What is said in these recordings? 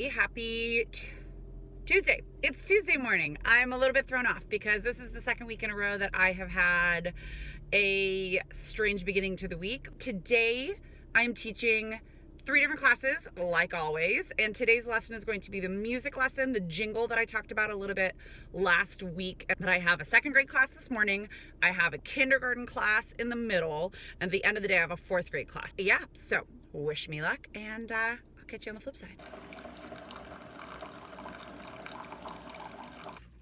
everybody. Happy Tuesday. It's Tuesday morning. I'm a little bit thrown off because this is the second week in a row that I have had a strange beginning to the week. Today, I'm teaching 3 different classes, like always, and today's lesson is going to be the music lesson, the jingle that I talked about a little bit last week. But I have a 2nd grade class this morning, I have a kindergarten class in the middle, and at the end of the day, I have a 4th grade class. Yeah, so wish me luck, and I'll catch you on the flip side.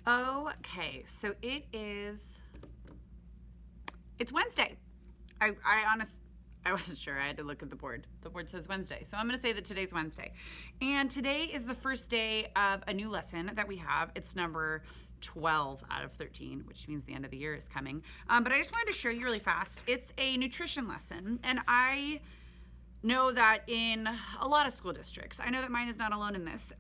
Okay, so it's Wednesday. I wasn't sure. I had to look at the board. The board says Wednesday. So I'm going to say that today's Wednesday. And today is the first day of a new lesson that we have. It's number 12 out of 13, which means the end of the year is coming. But I just wanted to show you really fast. It's a nutrition lesson. And I know that in a lot of school districts, I know that mine is not alone in this,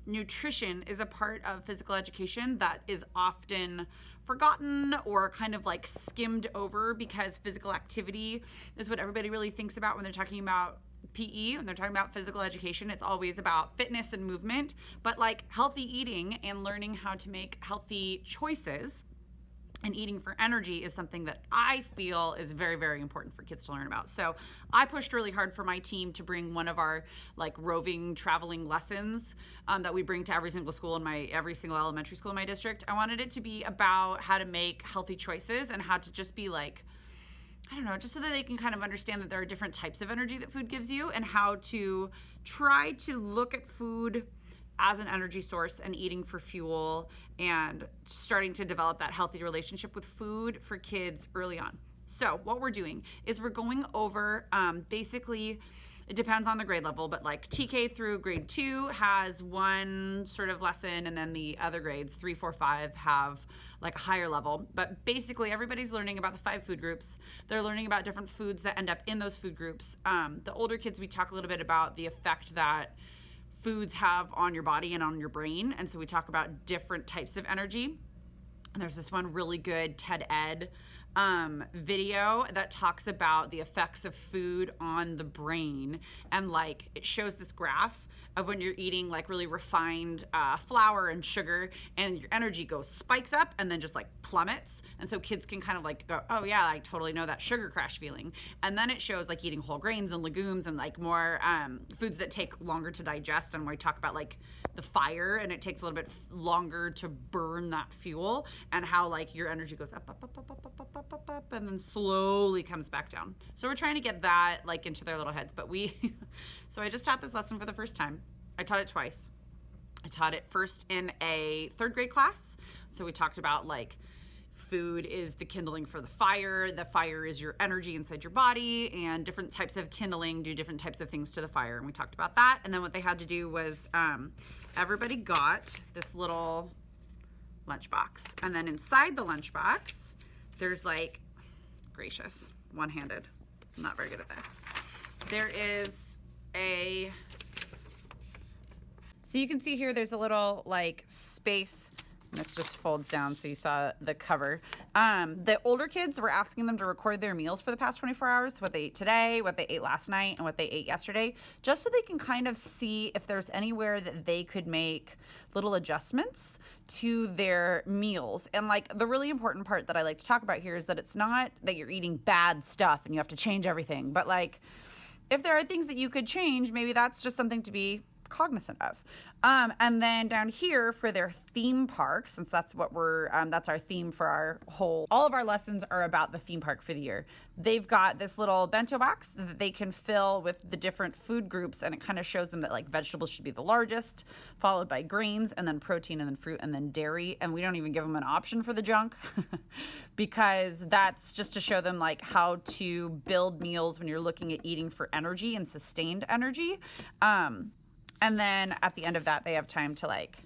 nutrition is a part of physical education that is often forgotten or kind of like skimmed over because physical activity is what everybody really thinks about when they're talking about PE, when they're talking about physical education. It's always about fitness and movement, but like healthy eating and learning how to make healthy choices and eating for energy is something that I feel is very, very important for kids to learn about. So I pushed really hard for my team to bring one of our like roving traveling lessons that we bring to every single school in every single elementary school in my district. I wanted it to be about how to make healthy choices and how to just be like, I don't know, just so that they can kind of understand that there are different types of energy that food gives you and how to try to look at food as an energy source and eating for fuel and starting to develop that healthy relationship with food for kids early on. So what we're doing is we're going over basically, it depends on the grade level, but like TK through grade 2 has one sort of lesson, and then the other grades 3, 4, 5 have like a higher level. But basically everybody's learning about the 5 food groups. They're learning about different foods that end up in those food groups. The older kids, we talk a little bit about the effect that foods have on your body and on your brain. And so we talk about different types of energy. And there's this one really good TED Ed video that talks about the effects of food on the brain. And like it shows this graph of when you're eating like really refined flour and sugar, and your energy spikes up and then just like plummets. And so kids can kind of like go, oh yeah, I totally know that sugar crash feeling. And then it shows like eating whole grains and legumes and like more foods that take longer to digest. And we talk about like the fire, and it takes a little bit longer to burn that fuel, and how like your energy goes up, and then slowly comes back down. So we're trying to get that like into their little heads. But so I just taught this lesson for the first time. I taught it twice. I taught it first in a 3rd grade class. So we talked about like food is the kindling for the fire is your energy inside your body, and different types of kindling do different types of things to the fire. And we talked about that. And then what they had to do was everybody got this little lunchbox. And then inside the lunchbox, there's like, gracious, one-handed. I'm not very good at this. There is so you can see here, there's a little like space. This just folds down so you saw the cover. The older kids, were asking them to record their meals for the past 24 hours, what they ate today, what they ate last night, and what they ate yesterday, just so they can kind of see if there's anywhere that they could make little adjustments to their meals. And like the really important part that I like to talk about here is that it's not that you're eating bad stuff and you have to change everything, but like if there are things that you could change, maybe that's just something to be cognizant of. And then down here for their theme park, since that's what that's our theme for all of our lessons are about the theme park for the year. They've got this little bento box that they can fill with the different food groups, and it kind of shows them that like vegetables should be the largest, followed by grains, and then protein, and then fruit, and then dairy. And we don't even give them an option for the junk because that's just to show them like how to build meals when you're looking at eating for energy and sustained energy. And then at the end of that, they have time to like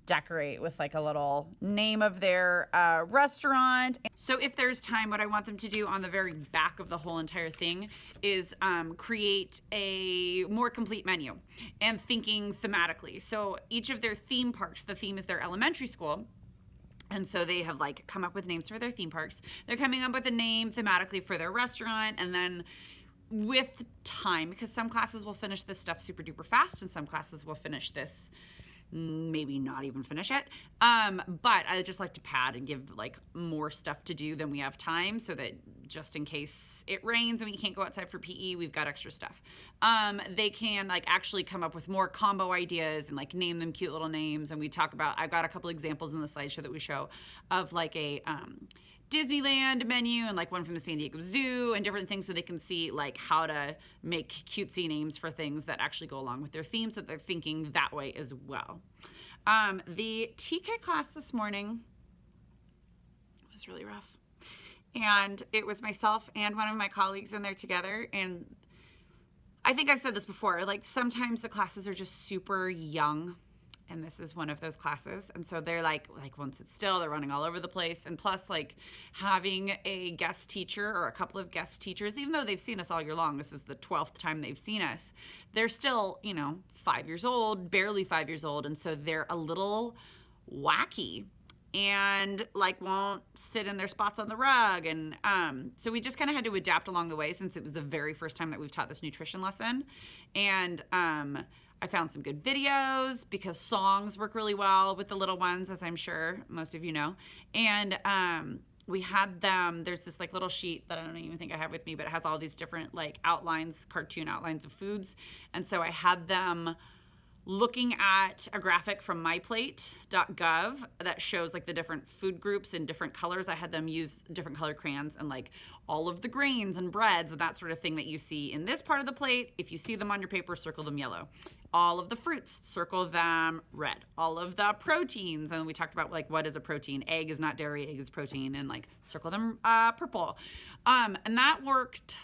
decorate with like a little name of their restaurant. So if there's time, what I want them to do on the very back of the whole entire thing is create a more complete menu and thinking thematically. So each of their theme parks, the theme is their elementary school. And so they have like come up with names for their theme parks. They're coming up with a name thematically for their restaurant, and then with time, because some classes will finish this stuff super duper fast and some classes will finish this maybe not even finish it. But I just like to pad and give like more stuff to do than we have time, so that just in case it rains and we can't go outside for PE, we've got extra stuff. They can like actually come up with more combo ideas and like name them cute little names. And we talk about, I've got a couple examples in the slideshow that we show of like a Disneyland menu and like one from the San Diego Zoo and different things, so they can see like how to make cutesy names for things that actually go along with their theme, so they're thinking that way as well. The TK class this morning was really rough, and it was myself and one of my colleagues in there together. And I think I've said this before, like sometimes the classes are just super young, and this is one of those classes. And so they're like won't sit still, they're running all over the place. And plus like having a guest teacher or a couple of guest teachers, even though they've seen us all year long, this is the 12th time they've seen us, they're still, 5 years old, barely 5 years old. And so they're a little wacky and like won't sit in their spots on the rug. And so we just kind of had to adapt along the way, since it was the very first time that we've taught this nutrition lesson. And I found some good videos, because songs work really well with the little ones, as I'm sure most of you know. And we had them, there's this like little sheet that I don't even think I have with me, but it has all these different like outlines, cartoon outlines of foods. And so I had them looking at a graphic from myplate.gov that shows like the different food groups in different colors. I had them use different color crayons and like all of the grains and breads and that sort of thing that you see in this part of the plate. If you see them on your paper, circle them yellow. All of the fruits, circle them red. All of the proteins, and we talked about like what is a protein. Egg is not dairy, egg is protein, and like circle them purple. And that worked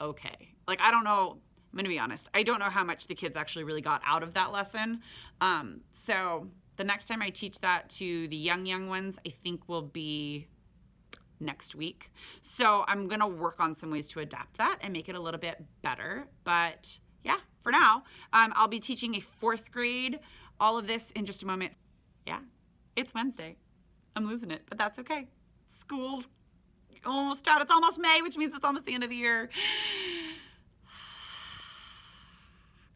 okay. Like I don't know, I'm gonna be honest, I don't know how much the kids actually really got out of that lesson. So the next time I teach that to the young ones, I think will be next week. So I'm gonna work on some ways to adapt that and make it a little bit better. But yeah, for now, I'll be teaching a 4th grade all of this in just a moment. Yeah, it's Wednesday. I'm losing it, but that's okay. School's almost out. It's almost May, which means it's almost the end of the year.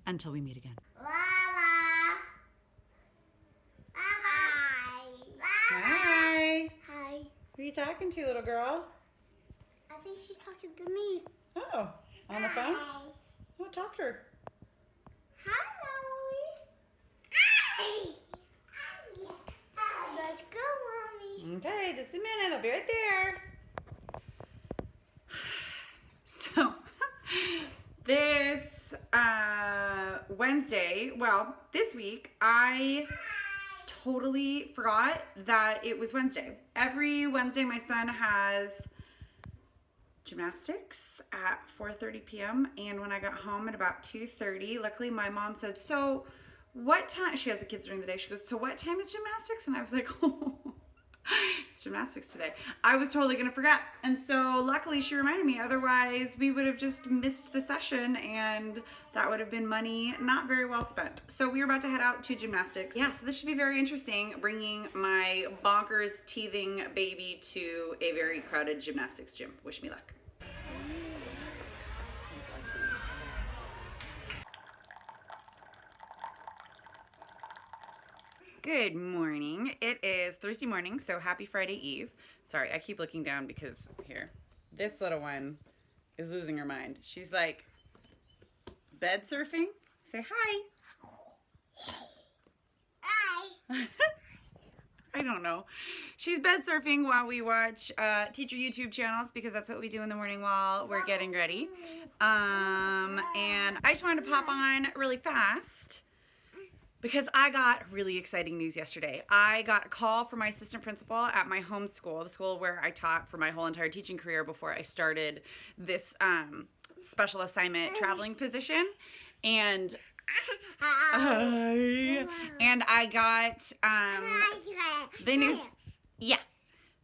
Until we meet again. Hi. Hi. Who are you talking to, little girl? I think she's talking to me. Oh, on the phone? Hi. Oh, talk to her. Hi, Lois. Hi. Let's go, Mommy. Okay, just a minute. I'll be right there. So, this Wednesday, well, this week, I totally forgot that it was Wednesday. Every Wednesday, my son has gymnastics at 4:30 p.m. and when I got home at about 2:30, luckily my mom said, so what time, she has the kids during the day, she goes, so what time is gymnastics? And I was like, oh, it's gymnastics today. I was totally gonna forget. And so luckily she reminded me, otherwise we would have just missed the session and that would have been money not very well spent. So we were about to head out to gymnastics. Yeah, so this should be very interesting, bringing my bonkers teething baby to a very crowded gymnastics gym. Wish me luck. Good morning. It is Thursday morning, so happy Friday Eve. Sorry, I keep looking down because here, this little one is losing her mind. She's like bed surfing. Say hi. Hi. I don't know. She's bed surfing while we watch teacher YouTube channels, because that's what we do in the morning while we're getting ready. And I just wanted to pop on really fast because I got really exciting news yesterday. I got a call from my assistant principal at my home school, the school where I taught for my whole entire teaching career before I started this special assignment traveling position. And I got the news,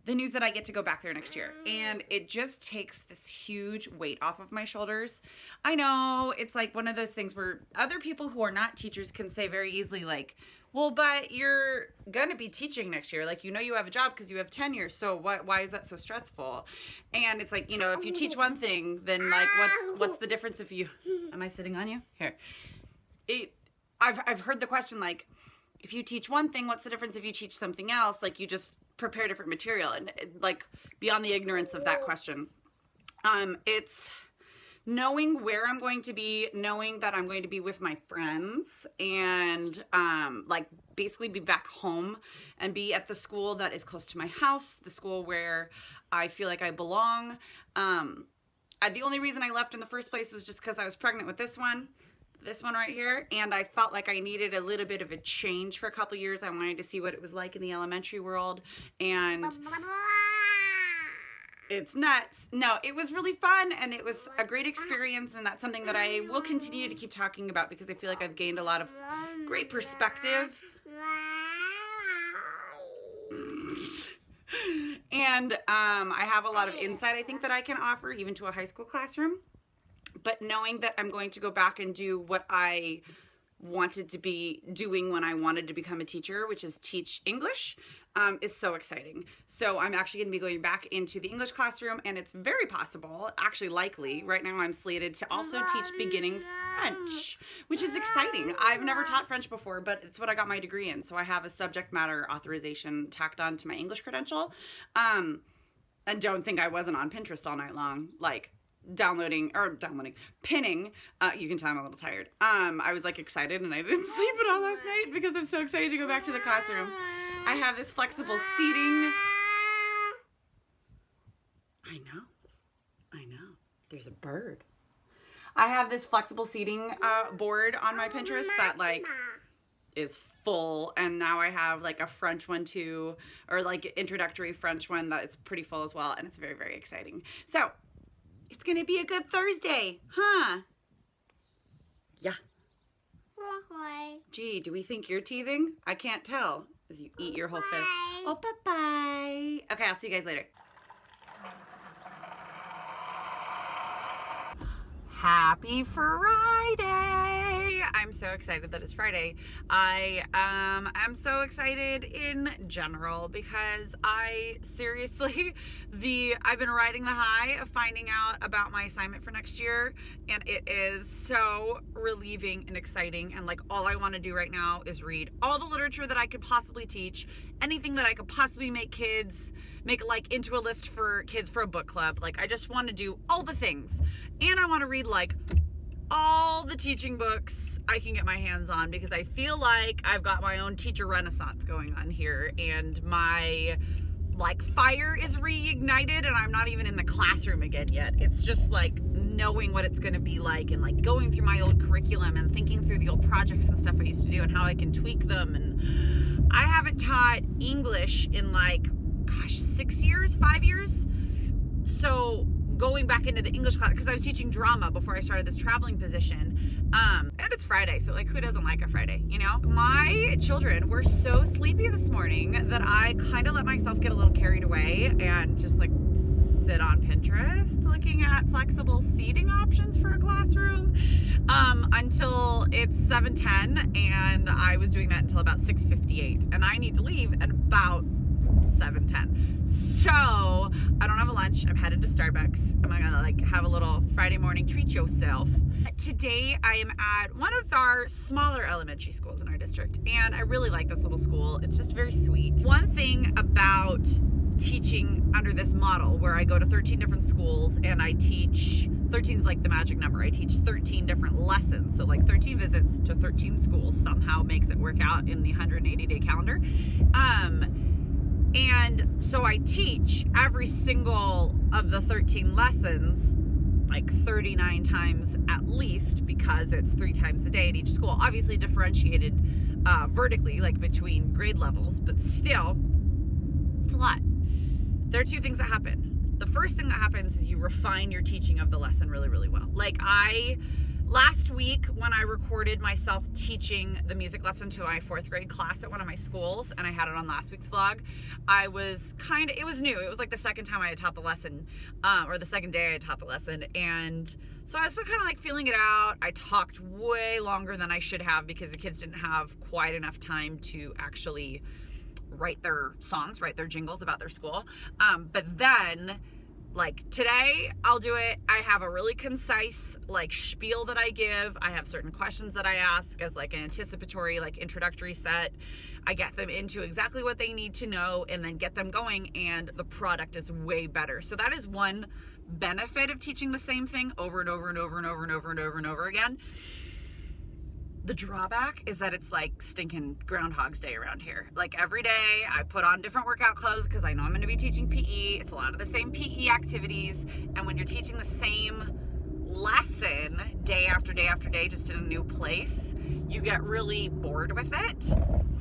the news that I get to go back there next year. And it just takes this huge weight off of my shoulders. I know it's like one of those things where other people who are not teachers can say very easily like, well, but you're going to be teaching next year. Like, you know, you have a job because you have tenure. So why is that so stressful? And it's like, you know, if you teach one thing, then like, what's the difference if you, am I sitting on you? Here. I've heard the question, like, if you teach one thing, what's the difference if you teach something else? Like, you just prepare different material, and like, beyond the ignorance of that question. It's knowing where I'm going to be, knowing that I'm going to be with my friends, and like basically be back home and be at the school that is close to my house, the school where I feel like I belong. The only reason I left in the first place was just because I was pregnant with this one right here, and I felt like I needed a little bit of a change for a couple years. I wanted to see what it was like in the elementary world, and it's nuts. No, it was really fun, and it was a great experience, and that's something that I will continue to keep talking about because I feel like I've gained a lot of great perspective. And I have a lot of insight, I think, that I can offer even to a high school classroom. But knowing that I'm going to go back and do what I wanted to be doing when I wanted to become a teacher, which is teach English, is so exciting. So I'm actually going to be going back into the English classroom, and it's very possible, actually likely, right now I'm slated to also teach beginning French, which is exciting. I've never taught French before, but it's what I got my degree in. So I have a subject matter authorization tacked on to my English credential. And don't think I wasn't on Pinterest all night long, like pinning. You can tell I'm a little tired. I was like excited, and I didn't sleep at all last night because I'm so excited to go back to the classroom. I have this flexible seating. I know. There's a bird. I have this flexible seating board on my Pinterest that like is full, and now I have like a French one too, or like introductory French one that is pretty full as well, and it's very, very exciting. So it's gonna be a good Thursday, huh? Yeah. Gee, do we think you're teething? I can't tell as you eat your whole fist. Oh, bye-bye. Okay, I'll see you guys later. Happy Friday! I'm so excited that it's Friday. I am so excited in general because I've been riding the high of finding out about my assignment for next year, and it is so relieving and exciting, and like all I want to do right now is read all the literature that I could possibly teach, anything that I could possibly make like into a list for kids for a book club. Like, I just want to do all the things, and I want to read like all the teaching books I can get my hands on, because I feel like I've got my own teacher renaissance going on here, and my like fire is reignited, and I'm not even in the classroom again yet. It's just like knowing what it's going to be like, and like going through my old curriculum and thinking through the old projects and stuff I used to do and how I can tweak them. And I haven't taught English in like 5 years. So going back into the English class, because I was teaching drama before I started this traveling position, and it's Friday, so like, who doesn't like a Friday, you know? My children were so sleepy this morning that I kind of let myself get a little carried away and just like sit on Pinterest looking at flexible seating options for a classroom until it's 7:10, and I was doing that until about 6:58, and I need to leave at about 7:10. So I don't have a lunch. I'm headed to Starbucks. I'm gonna like have a little Friday morning treat yourself. Today I am at one of our smaller elementary schools in our district, and I really like this little school. It's just very sweet. One thing about teaching under this model where I go to 13 different schools and I teach, 13 is like the magic number, I teach 13 different lessons, so like 13 visits to 13 schools somehow makes it work out in the 180-day calendar. And so I teach every single of the 13 lessons like 39 times at least, because it's 3 times a day at each school, obviously differentiated vertically, like between grade levels, but still, it's a lot. There are 2 things that happen. The first thing that happens is you refine your teaching of the lesson really, really well. Like, I Last week when I recorded myself teaching the music lesson to my 4th grade class at one of my schools, and I had it on last week's vlog, I was it was new. It was like the second time I had taught the lesson, or the second day I had taught the lesson. And so I was still kind of like feeling it out. I talked way longer than I should have because the kids didn't have quite enough time to actually write their songs, write their jingles about their school. But then, like today, I'll do it. I have a really concise like spiel that I give. I have certain questions that I ask as like an anticipatory, like introductory set. I get them into exactly what they need to know and then get them going, and the product is way better. So that is one benefit of teaching the same thing over and over and over and over and over and over and over again. The drawback is that it's like stinking Groundhog's Day around here. Like every day I put on different workout clothes because I know I'm going to be teaching PE. It's a lot of the same PE activities. And when you're teaching the same lesson day after day after day, just in a new place, you get really bored with it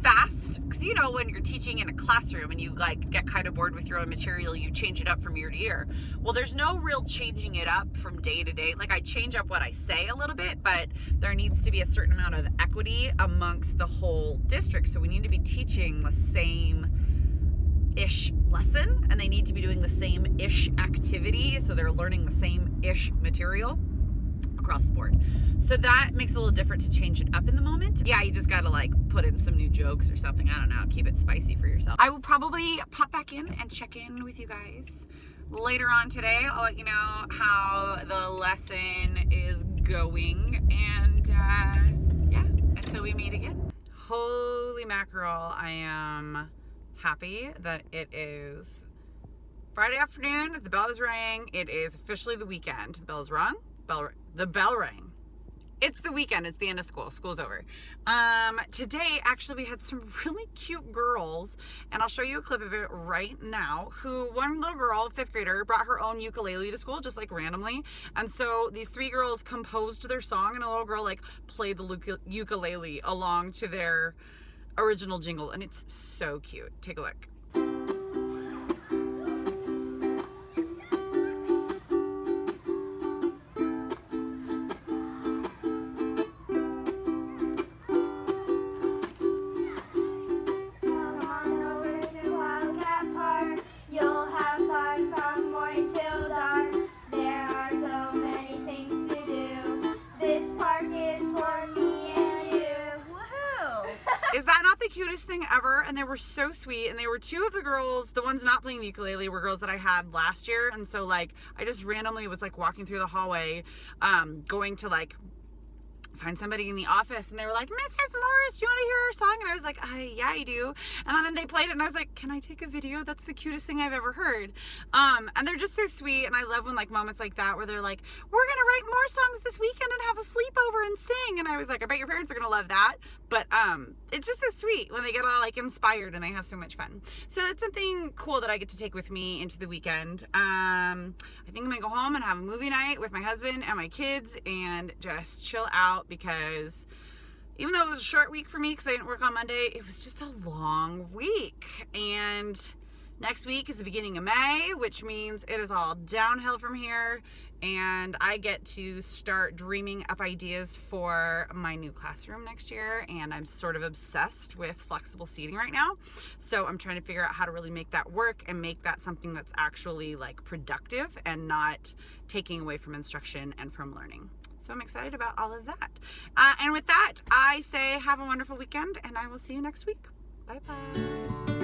fast. Because you know, when you're teaching in a classroom and you like get kind of bored with your own material, you change it up from year to year. Well, there's no real changing it up from day to day. Like I change up what I say a little bit, but there needs to be a certain amount of equity amongst the whole district. So we need to be teaching the same-ish lesson, and they need to be doing the same-ish activity, so they're learning the same-ish material across the board. So that makes it a little different to change it up in the moment. Yeah, you just gotta like put in some new jokes or something. I don't know, keep it spicy for yourself. I will probably pop back in and check in with you guys later on today. I'll let you know how the lesson is going, and yeah, until we meet again. Holy mackerel, I am happy that it is Friday afternoon. The bell is rang. It is officially the weekend. The bell is rung. The bell rang. It's the weekend. It's the end of school. School's over. Today, actually, we had some really cute girls, and I'll show you a clip of it right now, one little girl, 5th grader, brought her own ukulele to school, just like randomly. And so these 3 girls composed their song, and a little girl like played the ukulele along to their original jingle, and it's so cute. Take a look. Is that not the cutest thing ever? And they were so sweet, and they were 2 of the girls, the ones not playing the ukulele were girls that I had last year. And so like I just randomly was like walking through the hallway, going to like find somebody in the office, and they were like, Mrs. Morris, you want to hear our song? And I was like, yeah, I do. And then they played it, and I was like, can I take a video? That's the cutest thing I've ever heard. And they're just so sweet, and I love when like moments like that where they're like, we're gonna write more songs this weekend and have a sleepover and sing. And I was like, I bet your parents are gonna love that. But it's just so sweet when they get all like inspired and they have so much fun. So it's something cool that I get to take with me into the weekend. I think I'm gonna go home and have a movie night with my husband and my kids and just chill out, because even though it was a short week for me because I didn't work on Monday, it was just a long week. And next week is the beginning of May, which means it is all downhill from here, and I get to start dreaming up ideas for my new classroom next year. And I'm sort of obsessed with flexible seating right now, so I'm trying to figure out how to really make that work and make that something that's actually like productive and not taking away from instruction and from learning. So I'm excited about all of that. And with that, I say have a wonderful weekend, and I will see you next week. Bye-bye.